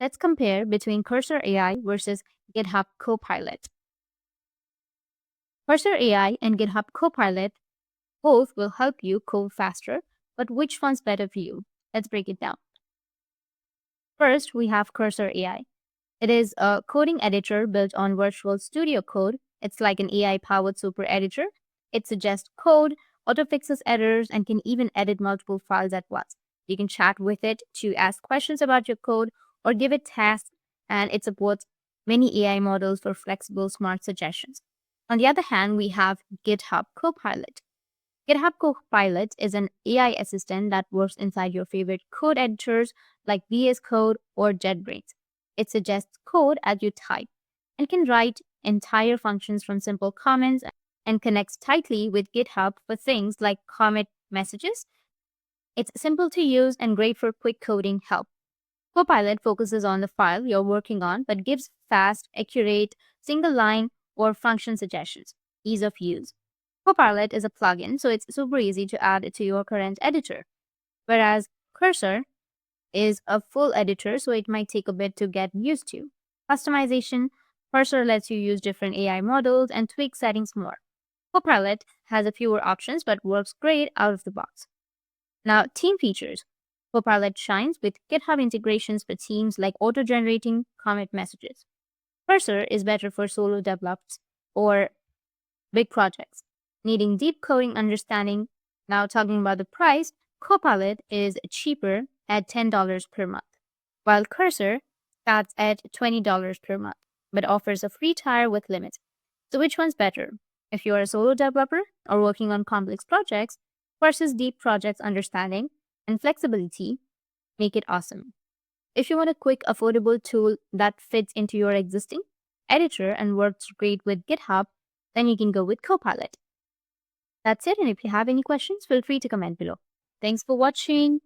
Let's compare between Cursor AI versus GitHub Copilot. Cursor AI and GitHub Copilot both will help you code faster, but which one's better for you? Let's break it down. First, we have Cursor AI. It is a coding editor built on Virtual Studio Code. It's like an AI-powered super editor. It suggests code, autofixes errors, and can even edit multiple files at once. You can chat with it to ask questions about your code or give it tasks, and it supports many AI models for flexible, smart suggestions. On the other hand, we have GitHub Copilot. GitHub Copilot is an AI assistant that works inside your favorite code editors like VS Code or JetBrains. It suggests code as you type and can write entire functions from simple comments and connects tightly with GitHub for things like commit messages. It's simple to use and great for quick coding help. Copilot focuses on the file you're working on but gives fast, accurate, single line or function suggestions. Ease of use. Copilot is a plugin, so it's super easy to add it to your current editor. Whereas Cursor is a full editor, so it might take a bit to get used to. Customization. Cursor lets you use different AI models and tweak settings more. Copilot has a fewer options but works great out of the box. Now, team features. Copilot shines with GitHub integrations for teams like auto-generating commit messages. Cursor is better for solo developers or big projects needing deep coding understanding. Now, talking about the price, Copilot is cheaper at $10 per month, while Cursor starts at $20 per month, but offers a free tier with limits. So which one's better? If you're a solo developer or working on complex projects, Cursor's deep projects understanding and flexibility make it awesome. If you want a quick, affordable tool that fits into your existing editor and works great with GitHub, then you can go with Copilot. That's it, and if you have any questions, feel free to comment below. Thanks for watching.